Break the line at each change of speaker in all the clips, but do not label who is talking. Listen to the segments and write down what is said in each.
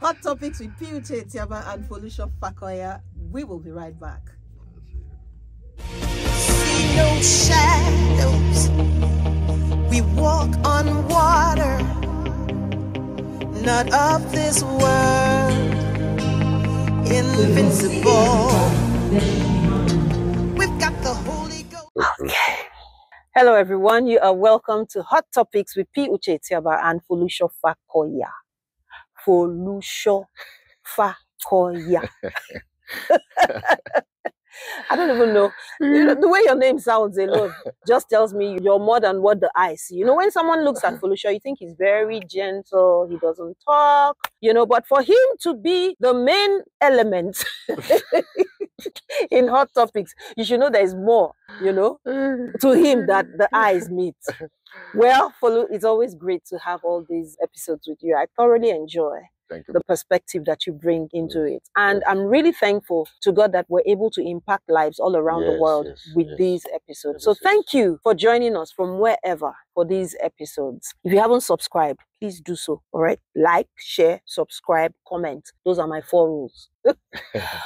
Hot Topics with Pucheetiaba and Folusho Fakoya. We will be right back.
See no shadows. We walk on water, not of this world. Invincible. We've got the Holy Ghost.
Okay. Hello, everyone. You are welcome to Hot Topics with Pucheetiaba and Folusho Fakoya. Folusho Fakoya. I don't even know. You know. The way your name sounds alone just tells me you're more than what the eye see. You know, when someone looks at Folusho, you think he's very gentle, he doesn't talk, you know, but for him to be the main element in Hot Topics, you should know there's more, you know, to him that the eyes meet. Well, Folu, it's always great to have all these episodes with you. I thoroughly enjoy the perspective that you bring into it. And I'm really thankful to God that we're able to impact lives all around the world with these episodes. So thank you for joining us from wherever for these episodes. If you haven't subscribed, please do so. All right. Like, share, subscribe, comment. Those are my 4 rules.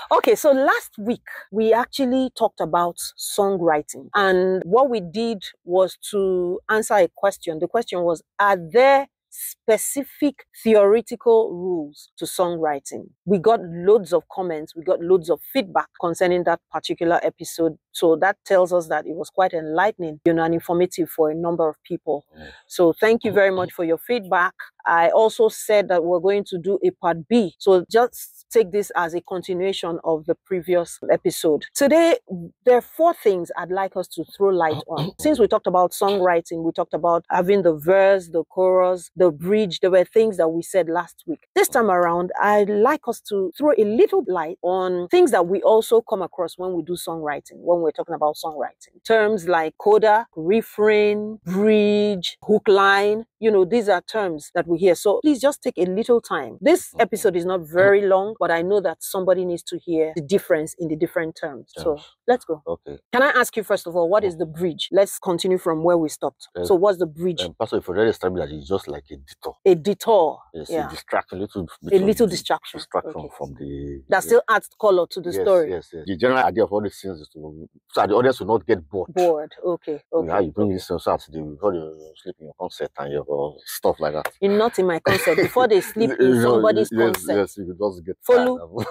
Okay, so last week we actually talked about songwriting, and what we did was to answer a question. The question was, are there specific theoretical rules to songwriting? We got loads of comments, we got loads of feedback concerning that particular episode. So that tells us that it was quite enlightening, you know, and informative for a number of people. So thank you very much for your feedback. I also said that we're going to do a part B. So just take this as a continuation of the previous episode. Today, there are 4 things I'd like us to throw light on. Since we talked about songwriting, we talked about having the verse, the chorus, the bridge. There were things that we said last week. This time around, I'd like us to throw a little light on things that we also come across when we do songwriting, when we're talking about songwriting. Terms like coda, refrain, bridge, hook line. You know, these are terms that we hear. So please just take a little time. This episode is not very long, but I know that somebody needs to hear the difference in the different terms. So let's go.
Okay.
Can I ask you, first of all, what is the bridge? Let's continue from where we stopped. So what's the bridge?
Pastor, if you already established that it's just like a detour.
A detour.
Yes,
Yeah.
a distraction,
A little distraction.
Distraction from the...
That still adds color to the story.
Yes. The general idea of all these things is to... so the audience will not get bored.
Okay.
How you bring this out before you sleep in your concert and your stuff like that.
You're not in my concert. Before they sleep in somebody's concert.
Yes, you just get
Follow.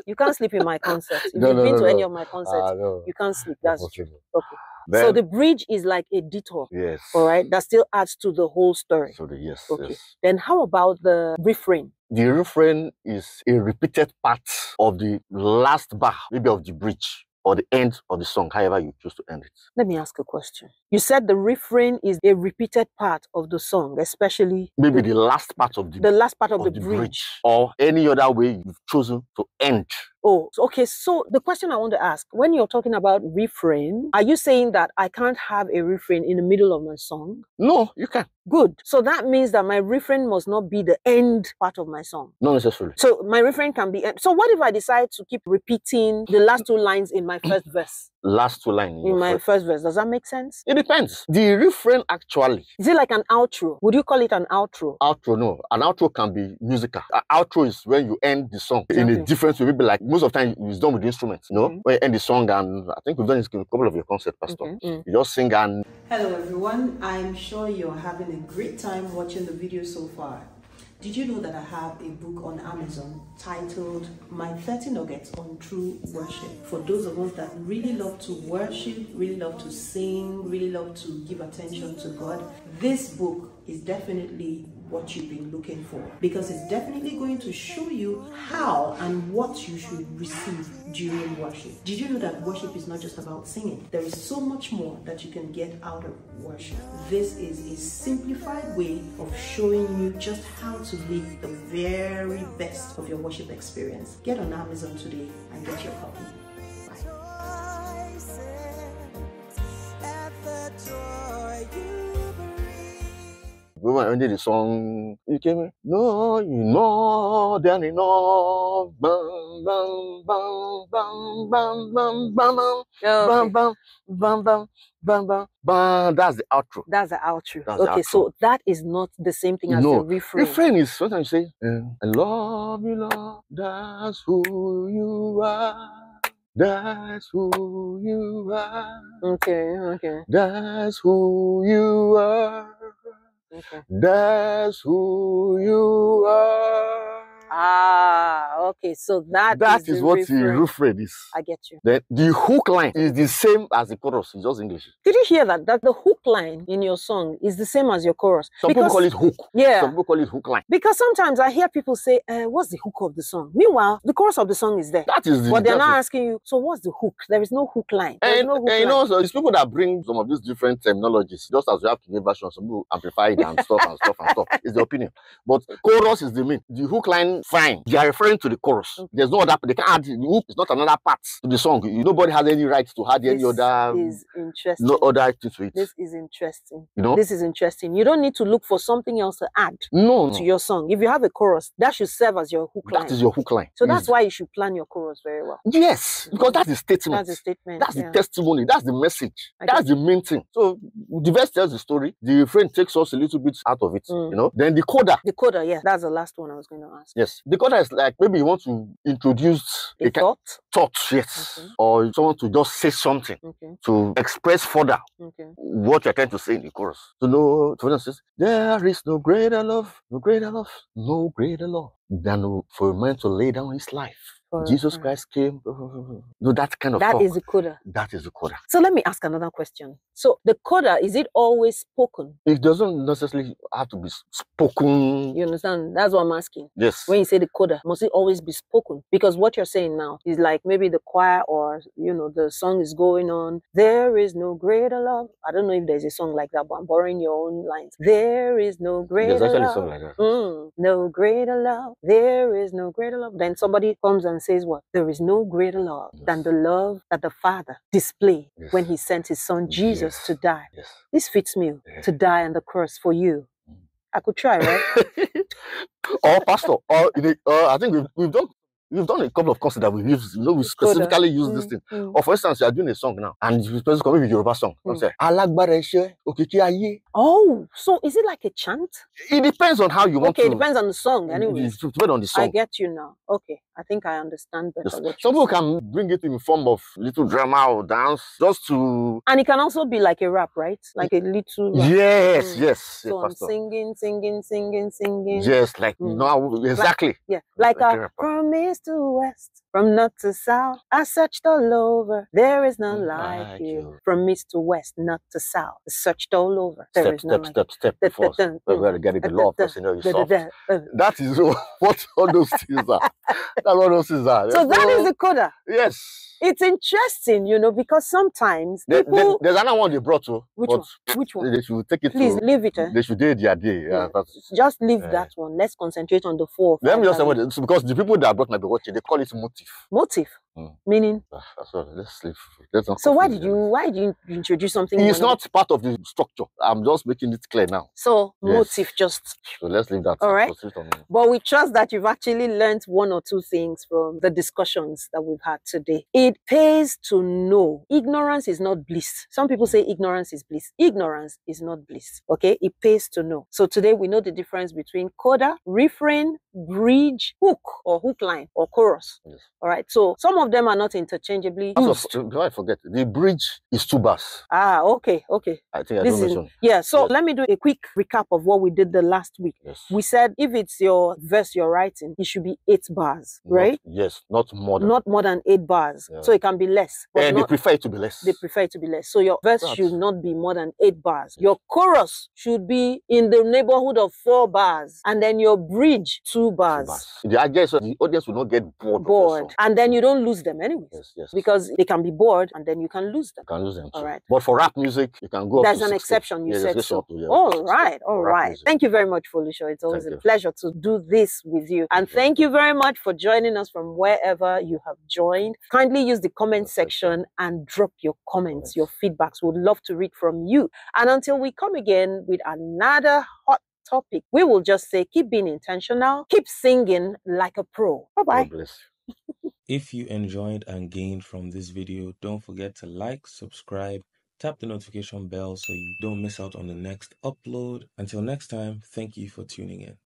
You can't sleep in my concert. If you've been to any of my concerts, you can't sleep. That's true. Okay. Then, so the bridge is like a detour.
Yes.
All right. That still adds to the whole story.
So yes.
Then how about the refrain?
The refrain is a repeated part of the last bar, maybe of the bridge, or the end of the song, however you choose to end it.
Let me ask a question. You said the refrain is a repeated part of the song, especially...
maybe the last part of
the last part of the bridge.
Or any other way you've chosen to end.
Oh, okay. So the question I want to ask, when you're talking about refrain, are you saying that I can't have a refrain in the middle of my song?
No, you can.
Good. So that means that my refrain must not be the end part of my song.
Not necessarily.
So my refrain can be end. So what if I decide to keep repeating the last 2 lines in my first verse?
Last 2 lines
in my first verse. Does that make sense?
It depends. The refrain actually...
is it like an outro? Would you call it an outro?
Outro, no. An outro can be musical. An outro is when you end the song in a different way. Maybe like most of the time it's done with instruments, you know? When you end the song, and I think we've done this in a couple of your concerts, Pastor. You just sing and...
Hello everyone. I'm sure you're having a great time watching the video so far. Did you know that I have a book on Amazon titled My 30 Nuggets on True Worship? For those of us that really love to worship, really love to sing, really love to give attention to God, this book is definitely what you've been looking for, because it's definitely going to show you how and what you should receive during worship. Did you know that worship is not just about singing? There is so much more that you can get out of worship. This is a simplified way of showing you just how to make the very best of your worship experience. Get on Amazon today and get your copy.
when we ended the song, you came in, no, you more than enough. Bam, bam, bam, bam, bam, bam, bam, bam, bam, bam, bam, bam, bam, bam, bam. That's the outro.
That's the outro.
That's the
Okay,
outro.
so that is not the same thing as the refrain.
Refrain is sometimes you say, I love you, Lord, that's who you are. That's who you are.
Okay.
That's who you are.
Okay.
That's who you are.
Ah, okay. So that
is what the refrain is.
I get you.
Then the hook line is the same as the chorus. It's just English.
Did you hear that? That the hook line in your song is the same as your chorus.
Some people call it hook.
Yeah.
Some people call it hook line.
Because sometimes I hear people say, what's the hook of the song? Meanwhile, the chorus of the song is there.
That is the.
But they're not asking you, so what's the hook? There is no hook line.
You know, so it's people that bring some of these different terminologies, just as we have to give versions, some people amplify it and stuff and stuff and stuff. It's the opinion. But chorus is the main. The hook line, fine. They are referring to the chorus. Okay. There's no other, they can't add, the hook is not another part to the song. Nobody has any right to add any other. This is interesting. No other thing to it.
This is interesting.
You know?
This is interesting. You don't need to look for something else to add to your song. If you have a chorus, that should serve as your hook line.
That is your hook line.
So that's why you should plan your chorus very well.
Yes, because that's the statement.
That's the statement.
That's the testimony. That's the message. That's the main thing. So the verse tells the story. The refrain takes us a little bit out of it. You know. Then the coda.
The coda, yeah. That's the last one I was going to ask.
Yes. The coda is like maybe you want to introduce
a thought.
Yes. Okay. Or someone to just say something to express further what you're trying to say in the chorus. So for instance, there is no greater love, no greater love, no greater love than for a man to lay down his life. Jesus Christ came. No, that kind of
talk.
That
is the coda.
That is the coda.
So let me ask another question. So the coda, is it always spoken?
It doesn't necessarily have to be spoken.
You understand? That's what I'm asking.
Yes.
When you say the coda, must it always be spoken? Because what you're saying now is like maybe the choir or, the song is going on. There is no greater love. I don't know if there's a song like that, but I'm borrowing your own lines. There is no greater love.
There's actually a song like that.
No greater love. There is no greater love. Then somebody comes and says what? There is no greater love than the love that the Father displayed when he sent his son Jesus to die.
Yes.
This fits me, to die on the cross for you. I could try, right?
Or pastor, or I think we've done a couple of concerts that we use, we specifically use this thing. Or for instance, you are doing a song now, and you're supposed to come with your Yoruba song. Say,
oh, so is it like a chant?
It depends on how you want to.
Okay, it depends on the song. Anyway,
it depends on the song.
I get you now. Okay, I think I understand better.
Yes. Some people can bring it in the form of little drama or dance, just to.
And it can also be like a rap, right? Like a little rap.
Yes, yes.
So I'm singing.
Yes, like exactly.
Like a promise to west, from north to south. I searched all over. There is none like you. From east to west, north to south. I searched all over. There is none like you.
Step. First. We got to get it the law because you're soft. That is what all those things are. That's what those things are.
So that is the coda.
Yes.
It's interesting, because sometimes people...
There's another one they brought to.
Which one?
They should take it.
Please leave it.
They should do it their day.
Yeah. Just leave that one. Let's concentrate on the 4.
Let me just say what it is, because the people that brought might be watching. They call it motif.
Motif. Meaning?
That's all. Let's leave.
So why did you introduce something?
It's not part of the structure. I'm just making it clear now.
So motif just.
So let's leave that.
All right. But we trust that you've actually learned 1 or 2 things from the discussions that we've had today. It pays to know. Ignorance is not bliss. Some people say ignorance is bliss. Ignorance is not bliss. Okay? It pays to know. So today we know the difference between coda, refrain, bridge, hook or hook line or chorus.
Yes.
All right. So some of them are not interchangeably used.
Before I forget, the bridge is 2 bars.
Ah, okay.
I think I don't mention.
Yeah. So let me do a quick recap of what we did the last week.
Yes.
We said if it's your verse you're writing, it should be 8 bars, right?
Yes, not more than.
Not more than 8 bars. Yeah. So it can be less.
And they prefer it to be less.
They prefer it to be less. So your verse should not be more than 8 bars. Your chorus should be in the neighborhood of 4 bars. And then your bridge, 2 bars.
I guess the audience will not get bored.
And then you don't lose them anyways.
Yes.
Because they can be bored and then you can lose them.
You can lose them too.
All right.
But for rap music, you can go up
There's
to
an
60.
exception, you said so.
All
right. Thank you very much, Felicia. It's always a pleasure to do this with you. And thank you very much for joining us from wherever you have joined. Kindly use the comment section and drop your comments, your feedbacks. We'd love to read from you. And until we come again with another hot topic, we will just say keep being intentional, keep singing like a pro. Bye-bye.
God bless you.
If you enjoyed and gained from this video, don't forget to like, subscribe, tap the notification bell so you don't miss out on the next upload. Until next time, thank you for tuning in.